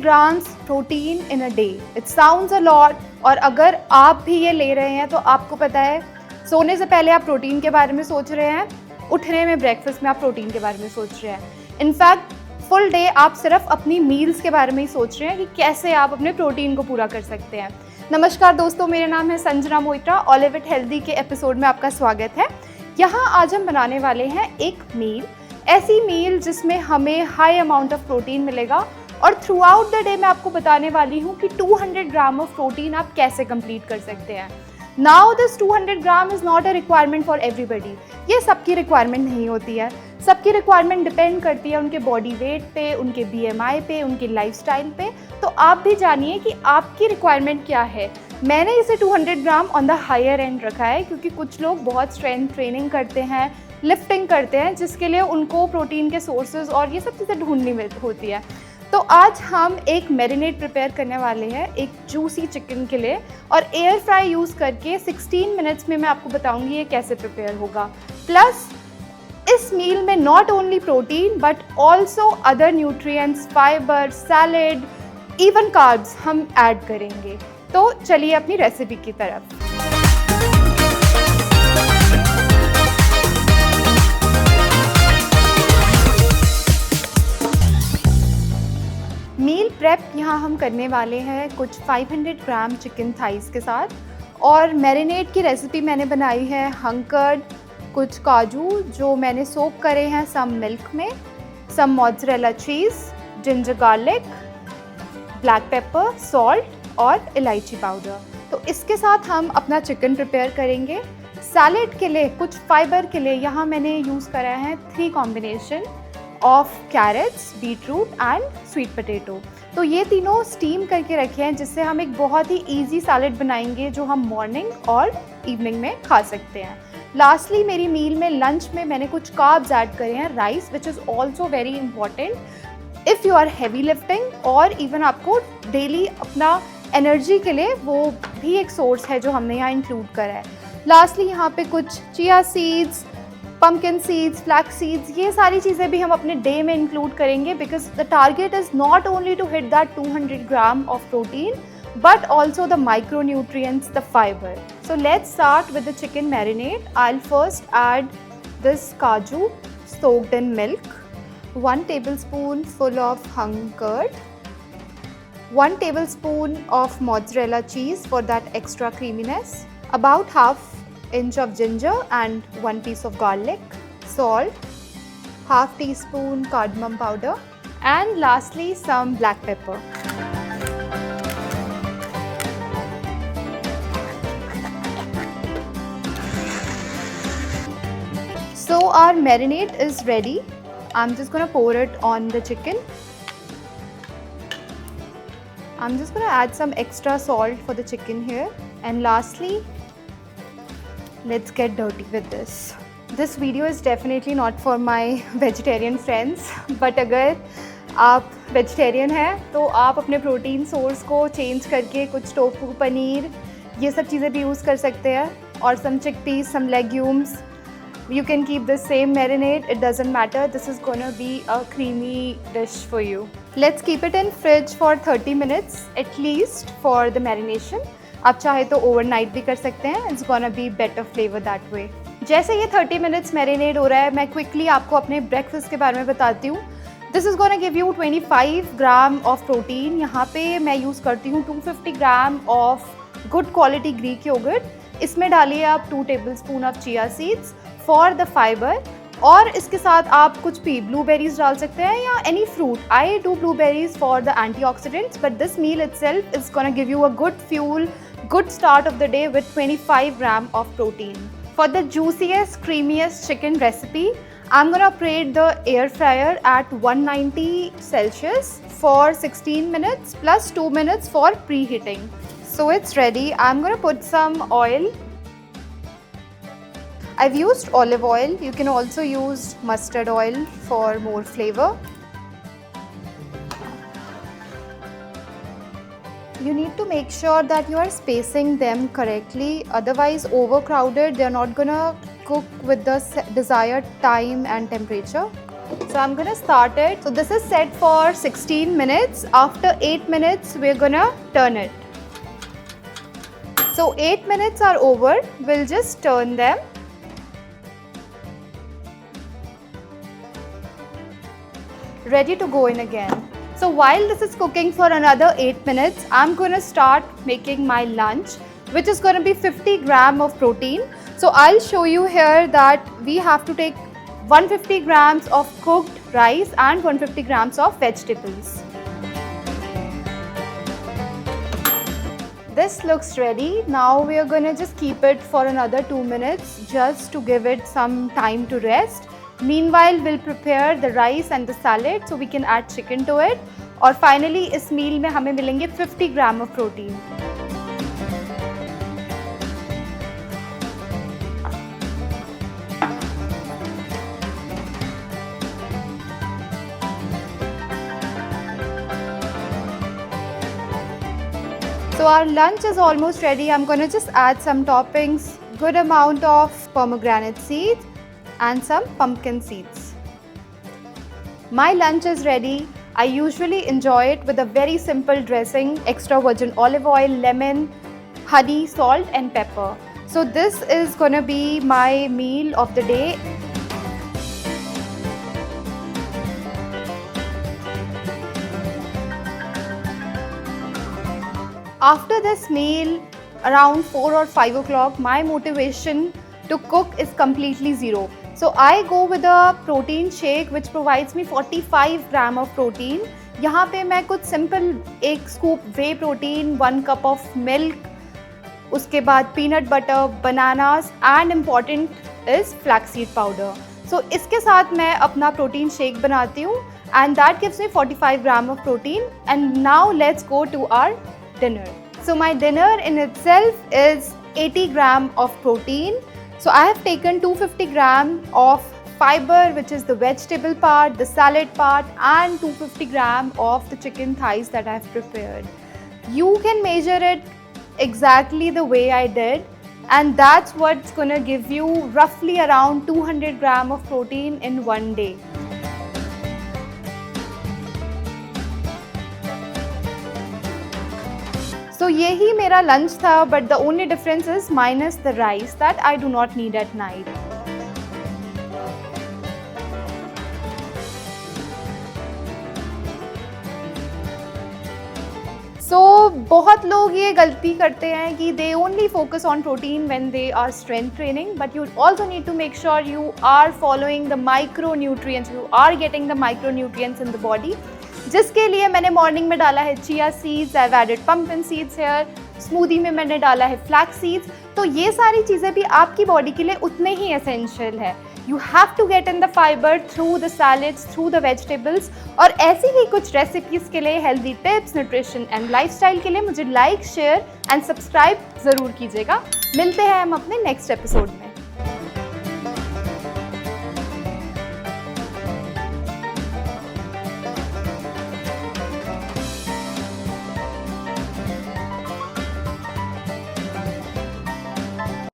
grams protein in a day. It sounds a lot, और अगर आप भी ये ले रहे हैं तो आपको पता है सोने से पहले आप प्रोटीन के बारे में सोच रहे हैं, उठने में ब्रेकफास्ट में आप प्रोटीन के बारे में सोच रहे हैं। इनफैक्ट फुल डे आप सिर्फ अपनी मील्स के बारे में ही सोच रहे हैं कि कैसे आप अपने प्रोटीन को पूरा कर सकते हैं। नमस्कार दोस्तों, मेरा नाम है Sanjana Moitra. Olive it healthy के एपिसोड में आपका स्वागत है। यहाँ आज हम बनाने वाले हैं एक मील, ऐसी मील जिसमें हमें हाई अमाउंट ऑफ प्रोटीन मिलेगा, और थ्रू आउट द डे मैं आपको बताने वाली हूँ कि 200 ग्राम ऑफ प्रोटीन आप कैसे कंप्लीट कर सकते हैं। Now this 200 gram is not a requirement for everybody. ये सबकी रिक्वायरमेंट नहीं होती है। सबकी रिक्वायरमेंट डिपेंड करती है उनके बॉडी वेट पे, उनके BMI पे, उनके लाइफस्टाइल पे। तो आप भी जानिए कि आपकी रिक्वायरमेंट क्या है। मैंने इसे 200 ग्राम ऑन द हायर एंड रखा है क्योंकि कुछ लोग बहुत स्ट्रेंथ ट्रेनिंग करते हैं, लिफ्टिंग करते हैं, जिसके लिए उनको प्रोटीन के सोर्सेज और ये सब चीज़ें ढूंढनी होती है। तो आज हम एक मैरिनेट प्रिपेयर करने वाले हैं एक जूसी चिकन के लिए, और एयर फ्राई यूज़ करके 16 मिनट्स में मैं आपको बताऊंगी ये कैसे प्रिपेयर होगा। प्लस इस मील में not only protein but also other nutrients, fibre, salad, even carbs हम ऐड करेंगे। तो चलिए अपनी रेसिपी की तरफ। मील प्रेप यहाँ हम करने वाले हैं कुछ 500 ग्राम चिकन थाइस के साथ, और मैरिनेट की रेसिपी मैंने बनाई है हंकर्ड, कुछ काजू जो मैंने सोक करे हैं सम मिल्क में, some mozzarella cheese, ginger garlic, black pepper, salt और इलायची पाउडर। तो इसके साथ हम अपना चिकन प्रिपेयर करेंगे। सैलेड के लिए, कुछ फाइबर के लिए यहाँ मैंने यूज़ करा है 3 combination of carrots, beetroot and sweet potato. तो ये तीनों स्टीम करके रखे हैं, जिससे हम एक बहुत ही इजी सैलेड बनाएंगे जो हम मॉर्निंग और इवनिंग में खा सकते हैं। लास्टली मेरी मील में लंच में मैंने कुछ कार्ब्स ऐड करे हैं, rice which is also very important if you are heavy lifting, और इवन आपको डेली अपना एनर्जी के लिए वो भी एक सोर्स है जो हमने यहाँ इंक्लूड करा है। लास्टली यहाँ पे कुछ chia seeds, pumpkin seeds, flax seeds, ये सारी चीज़ें भी हम अपने डे में इंक्लूड करेंगे, because the target is not only to hit that 200 gram of protein but also the micronutrients, the fiber. So let's start with the chicken marinade. I'll first add this kaju soaked in milk, 1 tablespoon full of hung curd, 1 tablespoon of mozzarella cheese for that extra creaminess, about half inch of ginger and 1 piece of garlic, salt, half teaspoon cardamom powder, and lastly some black pepper. So our marinade is ready. I'm just going to pour it on the chicken. I'm just going to add some extra salt for the chicken here. And lastly, let's get dirty with this. This video is definitely not for my vegetarian friends, but अगर आप vegetarian हैं तो आप अपने protein source को change करके कुछ tofu, paneer, ये सब चीज़ें भी यूज़ कर सकते हैं, और some chickpeas, some legumes. You can keep the same marinade, it doesn't matter. This is gonna be a creamy dish for you. Let's keep it in fridge for 30 minutes at least for the marination. आप चाहे तो overnight भी कर सकते हैं. It's gonna be better flavor that way. जैसे ये 30 minutes marinade हो रहा है, मैं quickly आपको अपने breakfast के बारे में बताती हूँ. This is gonna give you 25 gram of protein. यहाँ पे मैं यूज़ करती हूँ 250 ग्राम of good quality Greek yogurt. इसमें डालिए आप 2 tablespoon of chia seeds for the fibre, और इसके साथ आप कुछ भी ब्लूबेरीज डाल सकते हैं या any fruit. I do blueberries for the antioxidants, but this meal itself is gonna give you a good fuel, good start of the day with 25 gram of protein. For the juiciest, creamiest chicken recipe, I'm gonna preheat the air fryer at 190 Celsius for 16 minutes plus 2 minutes for preheating. So it's ready. I'm gonna put some oil. I've used olive oil. You can also use mustard oil for more flavor. You need to make sure that you are spacing them correctly, otherwise overcrowded, they're not gonna cook with the desired time and temperature. So I'm gonna start it. So this is set for 16 minutes. After 8 minutes, we're gonna turn it. So 8 minutes are over. We'll just turn them. Ready to go in again. So while this is cooking for another 8 minutes, I'm gonna start making my lunch, which is gonna be 50 grams of protein. So I'll show you here that we have to take 150 grams of cooked rice and 150 grams of vegetables. This looks ready. Now we are gonna just keep it for another 2 minutes just to give it some time to rest. Meanwhile, we'll prepare the rice and the salad so we can add chicken to it. और finally इस meal में हमें मिलेंगे 50 grams of protein. So our lunch is almost ready. I'm going to just add some toppings, good amount of pomegranate seeds and some pumpkin seeds. My lunch is ready. I usually enjoy it with a very simple dressing, extra virgin olive oil, lemon, honey, salt and pepper. So this is going to be my meal of the day. After this meal, around 4 or 5 o'clock, my motivation to cook is completely zero. So I go with a protein shake which provides me 45 grams of protein. यहाँ पे मैं कुछ simple एक scoop whey protein, 1 cup of milk, उसके बाद peanut butter, bananas and important is flaxseed powder. So इसके साथ मैं अपना protein shake बनाती हूँ and that gives me 45 grams of protein. And now let's go to our dinner. So my dinner in itself is 80 grams of protein. So I have taken 250 grams of fiber, which is the vegetable part, the salad part, and 250 grams of the chicken thighs that I have prepared. You can measure it exactly the way I did, and that's what's gonna give you roughly around 200 grams of protein in one day. So यही मेरा lunch था, but the only difference is minus the rice that I do not need at night. So बहुत लोग ये गलती करते हैं कि they only focus on protein when they are strength training, but you also need to make sure you are following the micronutrients, you are getting the micronutrients in the body. जिसके लिए मैंने मॉर्निंग में डाला है chia seeds, I have added pumpkin seeds here, smoothie में मैंने डाला है फ्लैक्स सीड्स. तो ये सारी चीज़ें भी आपकी बॉडी के लिए उतने ही एसेंशियल है. You have to get in the fibre through the salads, through the vegetables. और ऐसी ही कुछ रेसिपीज़ के लिए, healthy tips, nutrition and lifestyle के लिए मुझे लाइक, शेयर एंड सब्सक्राइब ज़रूर कीजिएगा. मिलते हैं हम अपने नेक्स्ट एपिसोड में.